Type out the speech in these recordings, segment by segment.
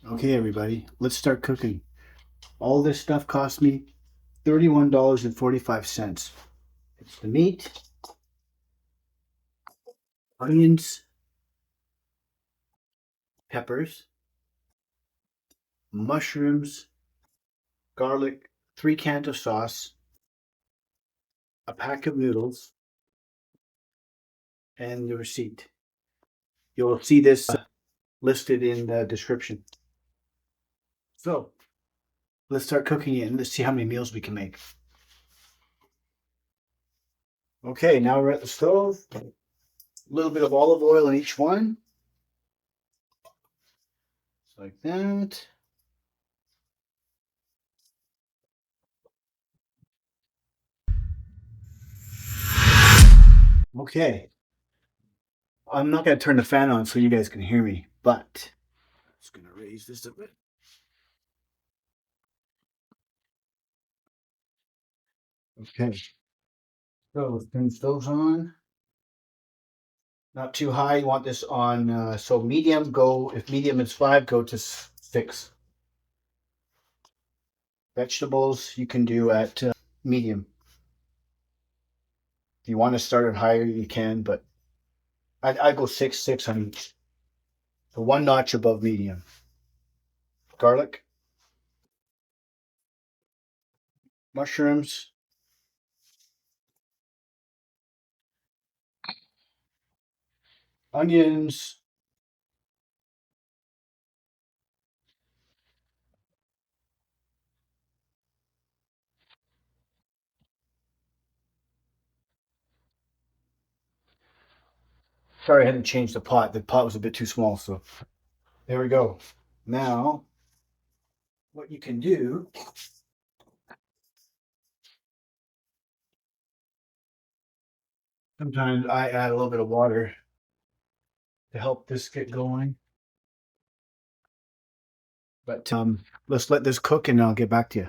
Okay, everybody, let's start cooking. All this stuff cost me $31.45. It's the meat, onions, peppers, mushrooms, garlic, 3 cans of sauce, a pack of noodles, and the receipt. You'll see this listed in the description. So let's start cooking it and let's see how many meals we can make. Okay, now we're at the stove. A little bit of olive oil in each one. Just like that. Okay. I'm not going to turn the fan on so you guys can hear me, but I'm just going to raise this a bit. Okay. So let's turn the stoves on. Not too high. You want this on, so medium, go, if medium is 5, go to 6. Vegetables you can do at medium. If you want to start it higher, you can, but I go 6 on each. So 1 notch above medium. Garlic, mushrooms, onions, sorry, I hadn't changed the pot. The pot was a bit too small, so there we go. Now, what you can do, sometimes I add a little bit of water to help this get going. But let's let this cook and I'll get back to you.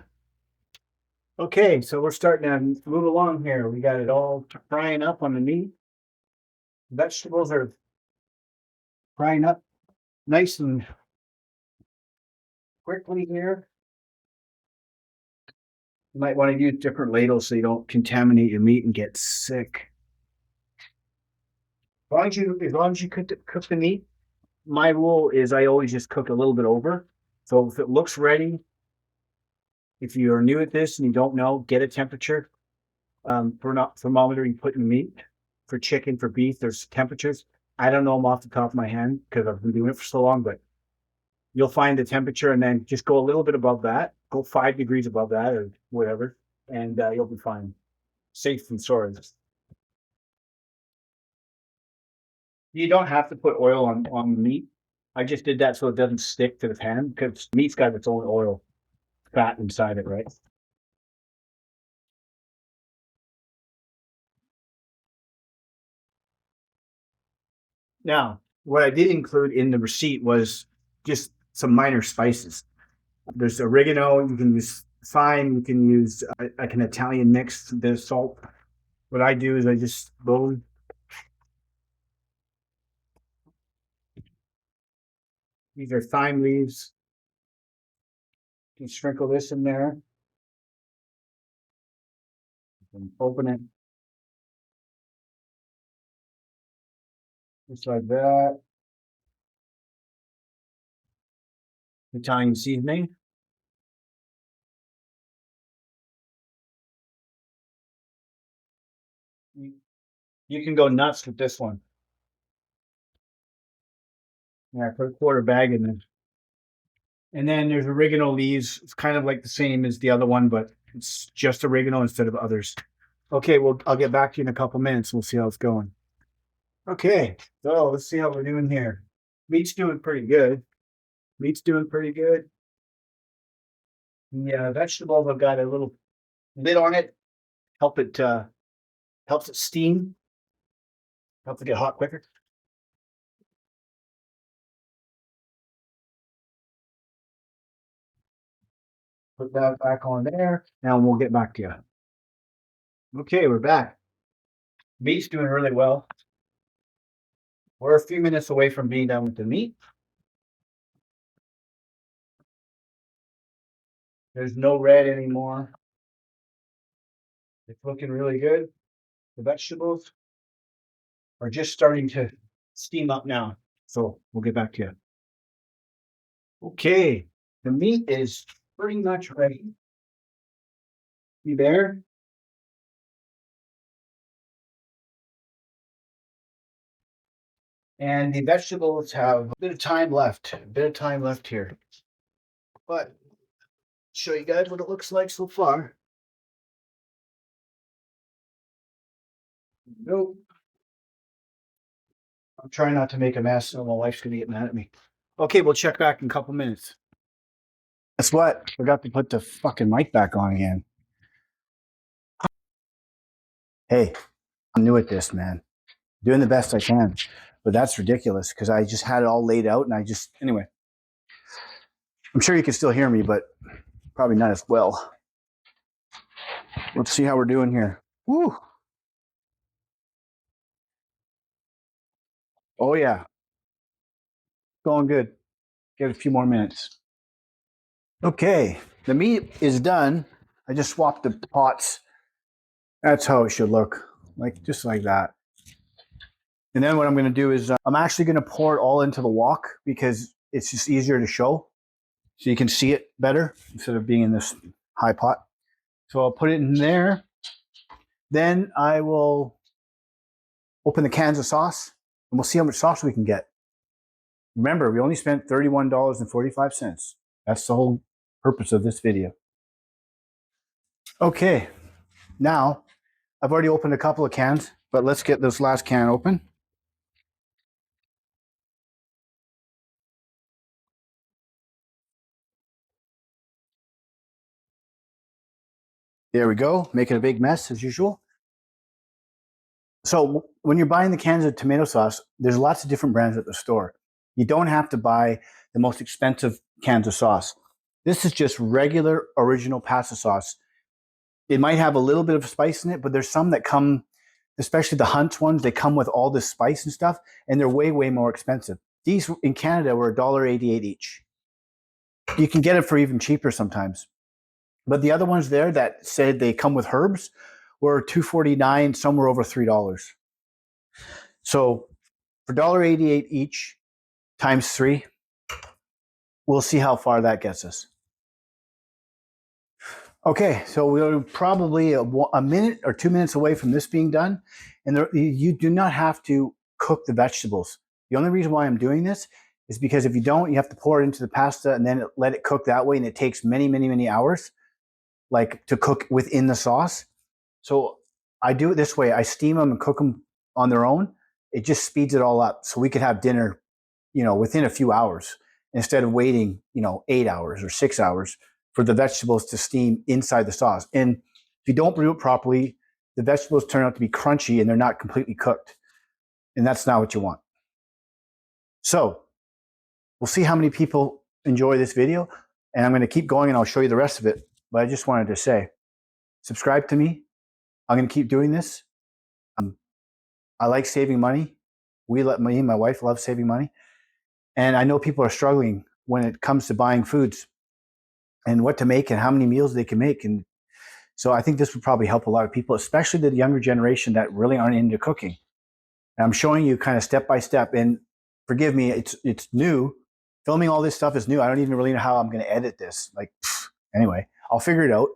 Okay, so we're starting to move along here. We got it all frying up on the meat. Vegetables are frying up nice and quickly here. You might want to use different ladles so you don't contaminate your meat and get sick. As long as you cook the meat, my rule is I always just cook a little bit over. So if it looks ready, if you are new at this and you don't know, get a temperature thermometer you put in the meat. For chicken, for beef, there's temperatures. I don't know them off the top of my head because I've been doing it for so long, but you'll find the temperature and then just go a little bit above that. Go 5 degrees above that or whatever, and you'll be fine. Safe from sorts. You don't have to put oil on the meat. I just did that so it doesn't stick to the pan because meat's got its own oil fat inside it, right? Now, what I did include in the receipt was just some minor spices. There's oregano. You can use thyme. You can use like an Italian mix. There's salt. What I do is I just load. These are thyme leaves. You can sprinkle this in there and open it just like that. Italian seasoning. You can go nuts with this one. Yeah, I put a quarter bag in there. And then there's oregano leaves. It's kind of like the same as the other one, but it's just oregano instead of others. Okay, well, I'll get back to you in a couple minutes. We'll see how it's going. Okay, so let's see how we're doing here. Meat's doing pretty good. Meat's doing pretty good. Yeah, vegetables have got a little lid on it. Help it helps it steam, helps it get hot quicker. Put that back on there. Now we'll get back to you. Okay, we're back. Meat's doing really well. We're a few minutes away from being done with the meat. There's no red anymore. It's looking really good. The vegetables are just starting to steam up now. So we'll get back to you. Okay, the meat is pretty much ready. You there? And the vegetables have a bit of time left. A bit of time left here. But show you guys what it looks like so far. Nope. I'm trying not to make a mess, or my wife's gonna get mad at me. Okay, we'll check back in a couple minutes. Guess what? Forgot to put the fucking mic back on again. Hey, I'm new at this, man. Doing the best I can. But that's ridiculous because I just had it all laid out and anyway. I'm sure you can still hear me, but probably not as well. Let's see how we're doing here. Woo. Oh, yeah. Going good. Get a few more minutes. Okay. The meat is done. I just swapped the pots. That's how it should look. Just like that. And then what I'm going to do is I'm actually going to pour it all into the wok because it's just easier to show. So you can see it better instead of being in this high pot. So I'll put it in there. Then I will open the cans of sauce and we'll see how much sauce we can get. Remember, we only spent $31.45. That's the whole purpose of this video. Okay, now I've already opened a couple of cans, but let's get this last can open. There we go, making a big mess as usual. So when you're buying the cans of tomato sauce, there's lots of different brands at the store. You don't have to buy the most expensive cans of sauce. This is just regular original pasta sauce. It might have a little bit of spice in it, but there's some that come, especially the Hunt's ones, they come with all this spice and stuff, and they're way, way more expensive. These in Canada were $1.88 each. You can get it for even cheaper sometimes. But the other ones there that said they come with herbs were $2.49, some were over $3. So for $1.88 each times 3, we'll see how far that gets us. Okay, so we're probably a minute or 2 minutes away from this being done. And you do not have to cook the vegetables. The only reason why I'm doing this is because if you don't, you have to pour it into the pasta and then let it cook that way. And it takes many, many, many hours to cook within the sauce. So I do it this way. I steam them and cook them on their own. It just speeds it all up. So we could have dinner, within a few hours instead of waiting, 8 hours or 6 hours for the vegetables to steam inside the sauce. And if you don't brew it properly, the vegetables turn out to be crunchy and they're not completely cooked. And that's not what you want. So we'll see how many people enjoy this video. And I'm going to keep going and I'll show you the rest of it. But I just wanted to say, subscribe to me. I'm going to keep doing this. I like saving money. Me and my wife love saving money. And I know people are struggling when it comes to buying foods and what to make and how many meals they can make. And so I think this would probably help a lot of people, especially the younger generation that really aren't into cooking. And I'm showing you kind of step by step. And forgive me, it's new. Filming all this stuff is new. I don't even really know how I'm going to edit this. Anyway, I'll figure it out.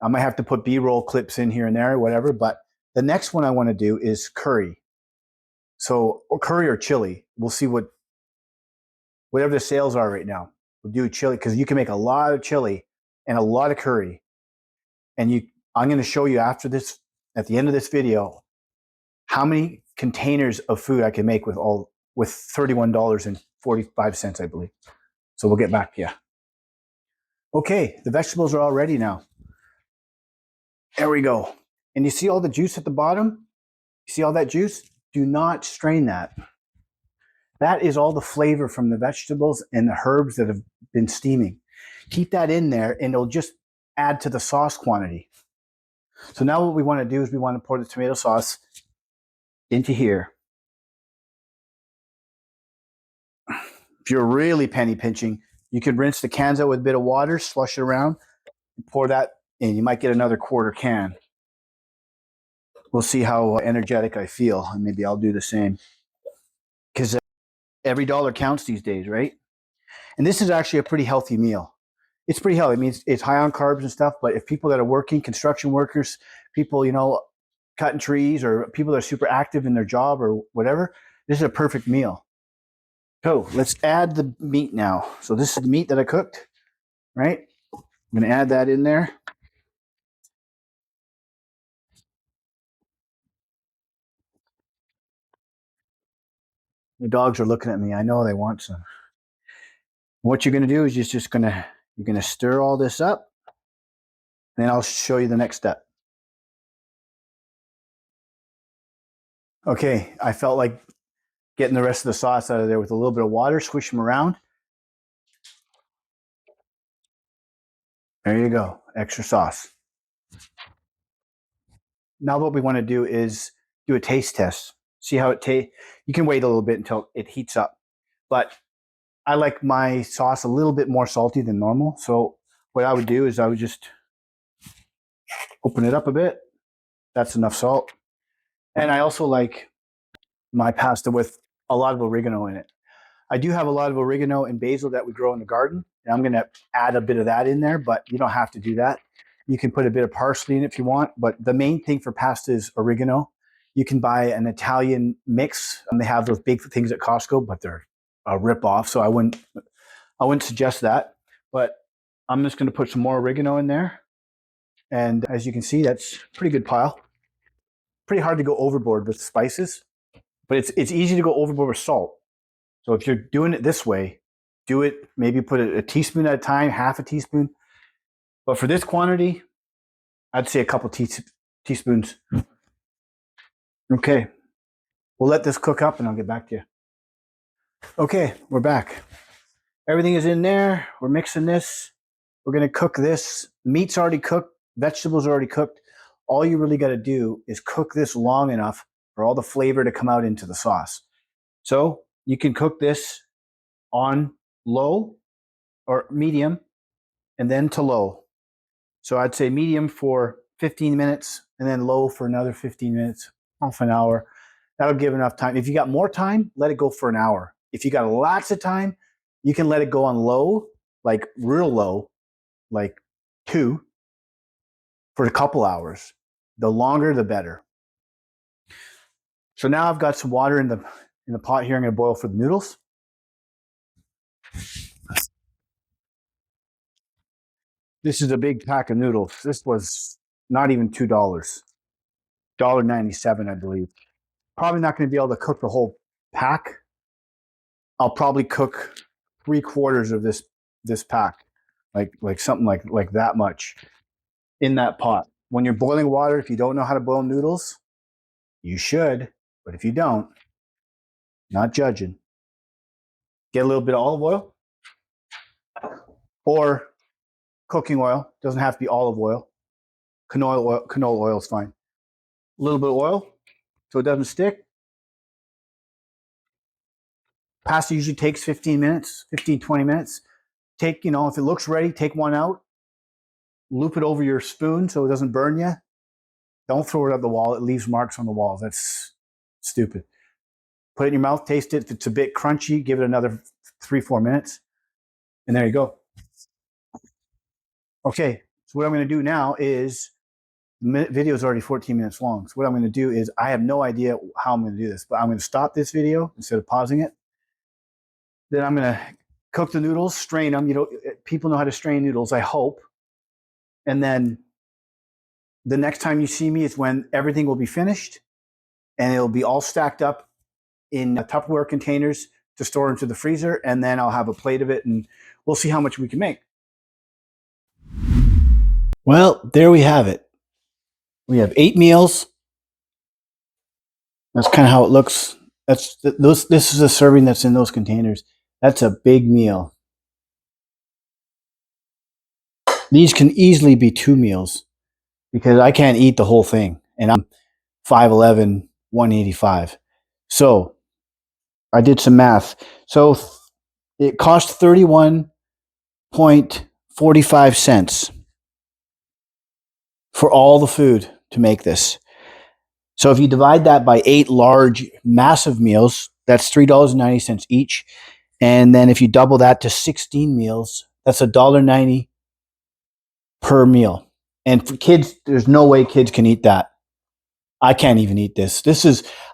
I might have to put B-roll clips in here and there or whatever. But the next one I want to do is curry. So, or curry or chili. We'll see whatever the sales are right now. We'll do chili because you can make a lot of chili and a lot of curry. And I'm going to show you after this, at the end of this video, how many containers of food I can make with $31.45, I believe. So we'll get back to you. Okay, the vegetables are all ready now. There we go. And you see all the juice at the bottom? You see all that juice? Do not strain that. That is all the flavor from the vegetables and the herbs that have been steaming. Keep that in there and it'll just add to the sauce quantity. So now what we want to do is we want to pour the tomato sauce into here. If you're really penny pinching, you could rinse the cans out with a bit of water, slush it around, Pour that in. You might get another quarter can. We'll see how energetic I feel, and maybe I'll do the same. Because every dollar counts these days, right? And this is actually a pretty healthy meal. It's pretty healthy. I mean, it's high on carbs and stuff, but if people that are working, construction workers, people, cutting trees, or people that are super active in their job or whatever, this is a perfect meal. So let's add the meat now. So this is the meat that I cooked, right? I'm going to add that in there. The dogs are looking at me. I know they want some. What you're going to do is you're going to stir all this up. Then I'll show you the next step. Okay, I felt like getting the rest of the sauce out of there with a little bit of water, squish them around. There you go, extra sauce. Now what we want to do is do a taste test. See how it tastes. You can wait a little bit until it heats up. But I like my sauce a little bit more salty than normal. So what I would do is I would just open it up a bit. That's enough salt. And I also like my pasta with a lot of oregano in it. I do have a lot of oregano and basil that we grow in the garden. And I'm going to add a bit of that in there, but you don't have to do that. You can put a bit of parsley in it if you want, but the main thing for pasta is oregano. You can buy an Italian mix, and they have those big things at Costco, but they're a rip-off, so I wouldn't suggest that. But I'm just going to put some more oregano in there, and as you can see, that's a pretty good pile. Pretty hard to go overboard with spices, but it's easy to go overboard with salt. So if you're doing it this way, do it, maybe put a teaspoon at a time, half a teaspoon. But for this quantity, I'd say a couple teaspoons. Okay, we'll let this cook up and I'll get back to you. Okay, we're back. Everything is in there. We're mixing this. We're going to cook this. Meat's already cooked. Vegetables are already cooked. All you really got to do is cook this long enough for all the flavor to come out into the sauce. So you can cook this on low or medium and then to low. So I'd say medium for 15 minutes and then low for another 15 minutes, half an hour. That'll give enough time. If you got more time, let it go for an hour. If you got lots of time, you can let it go on low, like real low, like 2 for a couple hours. The longer, the better. So now I've got some water in the pot here. I'm going to boil for the noodles. This is a big pack of noodles. This was not even $2. $1.97, I believe. Probably not going to be able to cook the whole pack. I'll probably cook 3/4 of this pack, like something like that much in that pot. When you're boiling water, if you don't know how to boil noodles, you should, but if you don't, not judging. Get a little bit of olive oil or cooking oil. Doesn't have to be olive oil. Canola oil is fine. A little bit of oil so it doesn't stick. Pasta usually takes 15 minutes, 15, 20 minutes. If it looks ready, take one out, loop it over your spoon so it doesn't burn you. Don't throw it at the wall. It leaves marks on the walls. That's stupid. Put it in your mouth, taste it. If it's a bit crunchy, give it another 3-4 minutes. And there you go. Okay, so what I'm going to do now is the video is already 14 minutes long. So what I'm going to do is I have no idea how I'm going to do this, but I'm going to stop this video instead of pausing it. Then I'm going to cook the noodles, strain them. People know how to strain noodles, I hope. And then the next time you see me is when everything will be finished and it'll be all stacked up in Tupperware containers to store into the freezer. And then I'll have a plate of it and we'll see how much we can make. Well, there we have it. We have 8 meals. That's kind of how it looks. This is a serving that's in those containers. That's a big meal. These can easily be 2 meals because I can't eat the whole thing. And I'm 5'11", 185. So I did some math. So it cost 31.45 cents. for all the food to make this. So if you divide that by 8 large, massive meals, that's $3.90 each. And then if you double that to 16 meals, that's $1.90 per meal. And for kids, there's no way kids can eat that. I can't even eat this.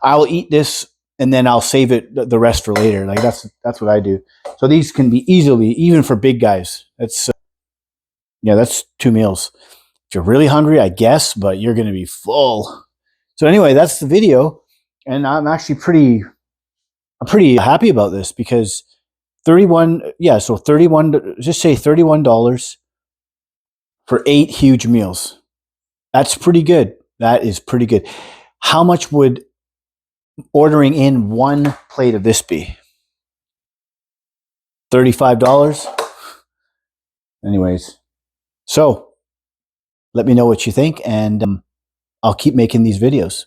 I'll eat this and then I'll save it the rest for later. Like that's what I do. So these can be easily, even for big guys. That's 2 meals. If you're really hungry, I guess, but you're going to be full. So anyway, that's the video, and I'm pretty happy about this because 31, so 31, just say $31 for 8 huge meals. That's pretty good. That is pretty good. How much would ordering in 1 plate of this be? $35. Anyways, so let me know what you think, and I'll keep making these videos.